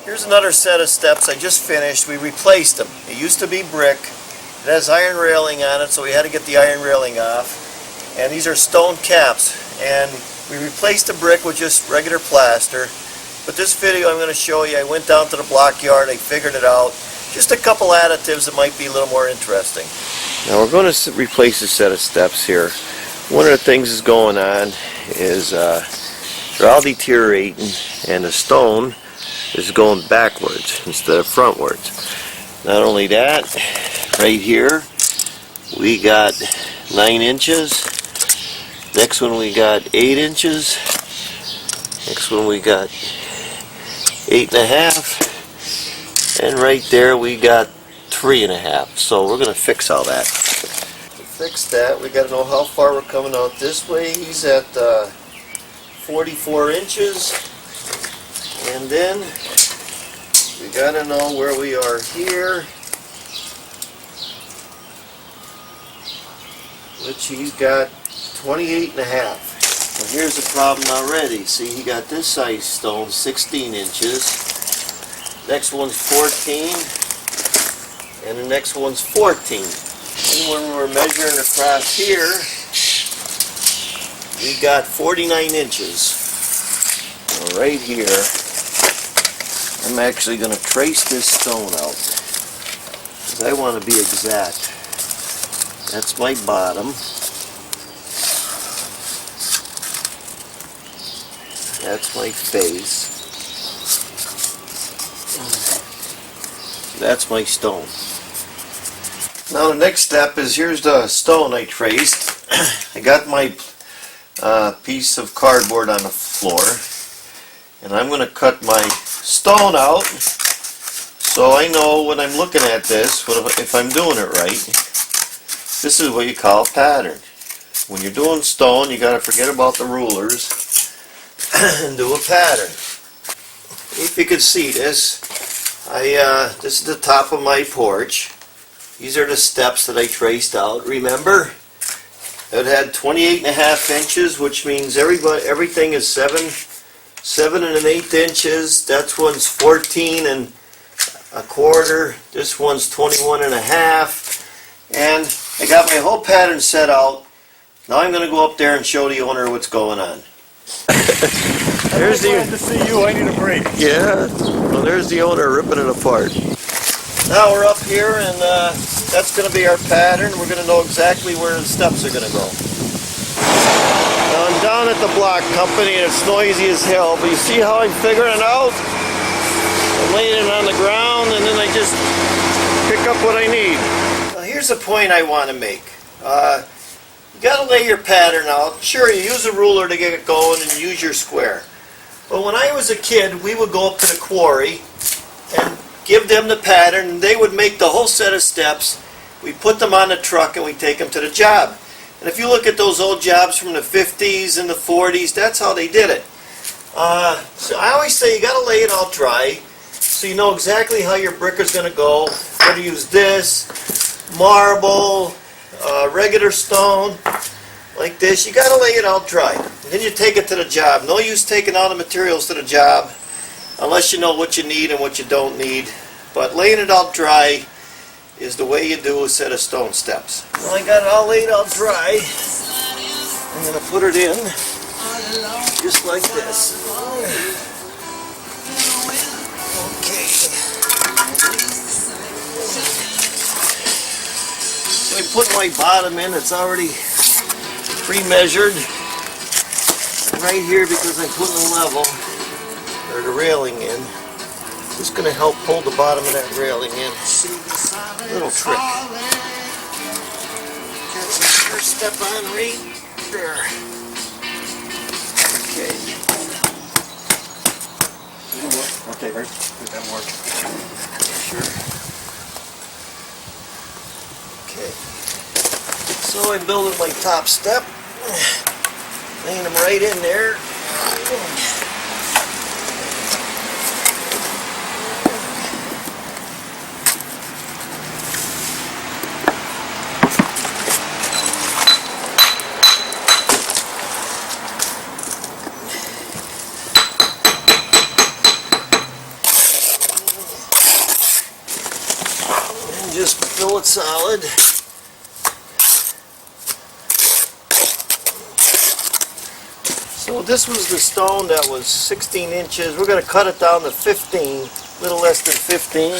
Here's another set of steps I just finished. We replaced them. It used to be brick. It has iron railing on it, so we had to get the iron railing off. And these are stone caps. And we replaced the brick with just regular plaster. But this video I'm going to show you, I went down to the block yard, I figured it out. Just a couple additives that might be a little more interesting. Now we're going to replace a set of steps here. One of the things that's going on is they're all deteriorating, and the stone is going backwards instead of frontwards. Not only that, right here we got 9 inches. Next one we got 8 inches. Next one we got 8.5. And right there we got 3.5. So we're going to fix all that. To fix that, we got to know how far we're coming out this way. He's at 44 inches. And then we got to know where we are here, which he's got 28.5. And here's the problem already. See, he got this size stone, 16 inches. Next one's 14. And the next one's 14. And when we're measuring across here, we got 49 inches. Now right here, I'm actually going to trace this stone out, because I want to be exact. That's my bottom. That's my face. That's my stone. Now the next step is, here's the stone I traced. I got my piece of cardboard on the floor, and I'm going to cut my stone out so I know when I'm looking at this, if I'm doing it right. This is what you call a pattern. When you're doing stone, you got to forget about the rulers and do a pattern. If you could see this, this is the top of my porch. These are the steps that I traced out. Remember, it had 28.5 inches, which means everything is 7 1/8 inches. That one's 14.25. This one's 21.5. And I got my whole pattern set out. Now I'm going to go up there and show the owner what's going on. There's glad to see you. I need a break. Yeah. Well, there's the owner ripping it apart. Now we're up here, and that's going to be our pattern. We're going to know exactly where the steps are going to go. Now I'm down at the block company, and it's noisy as hell. But you see how I'm figuring it out? I'm laying it on the ground, and then I just pick up what I need. Now here's a point I want to make. You got to lay your pattern out. Sure, you use a ruler to get it going and use your square. But when I was a kid, we would go up to the quarry and give them the pattern, and they would make the whole set of steps. We put them on the truck and we take them to the job. And if you look at those old jobs from the 50s and the 40s, that's how they did it. So I always say you got to lay it all dry so you know exactly how your brick is going to go. Whether to use this, marble, regular stone, like this. You got to lay it out dry. And then you take it to the job. No use taking all the materials to the job unless you know what you need and what you don't need. But laying it out dry is the way you do a set of stone steps. Well, I got it all laid out dry. I'm going to put it in just like this. Okay. So I put my bottom in. It's already pre-measured right here because I'm putting a level or the railing in. Just going to help pull the bottom of that railing in. Little trick. Got the first step on right there. Okay. Okay, right. Did that work? Sure. Okay. So I'm building my top step. Laying them right in there. solid. So this was the stone that was 16 inches. We're going to cut it down to 15, a little less than 15.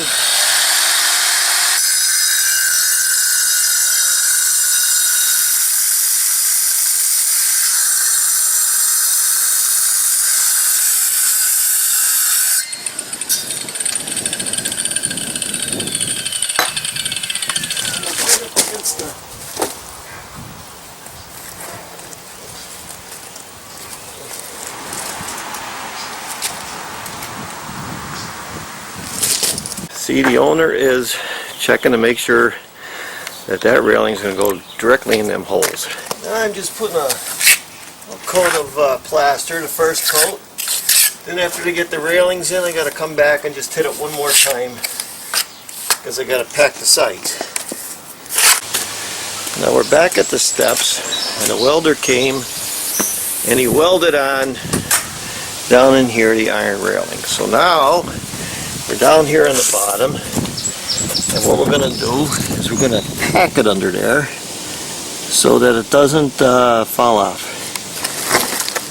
See, the owner is checking to make sure that that railing is going to go directly in them holes. I'm just putting a coat of plaster, the first coat. Then after they get the railings in, I got to come back and just hit it one more time because I got to pack the site. Now we're back at the steps, and the welder came and he welded on down in here the iron railing. So now we're down here on the bottom, and what we're going to do is we're going to pack it under there so that it doesn't fall off.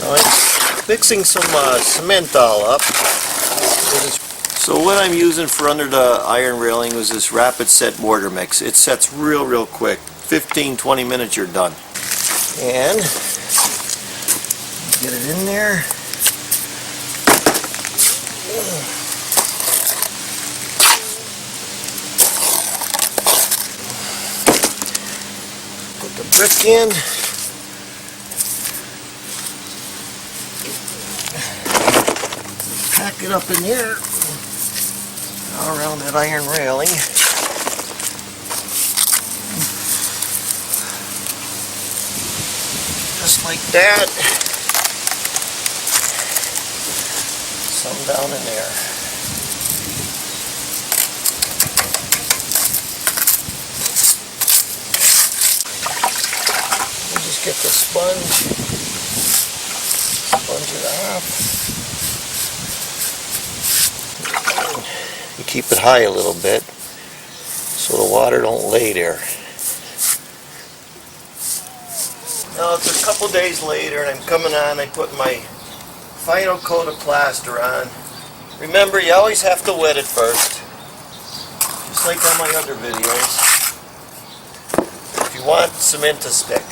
Now I'm mixing some cement all up. So what I'm using for under the iron railing was this rapid set mortar mix. It sets real quick. 15-20 minutes you're done. And get it in there. Put the brick in. Pack it up in there around that iron railing. Just like that. Some down in there. We'll just get the sponge it off. You keep it high a little bit so the water don't lay there. Now it's a couple days later and I'm coming on, I put my final coat of plaster on. Remember, you always have to wet it first, just like on my other videos, if you want cement to stick.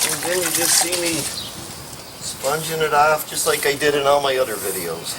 And then you just see me sponging it off just like I did in all my other videos.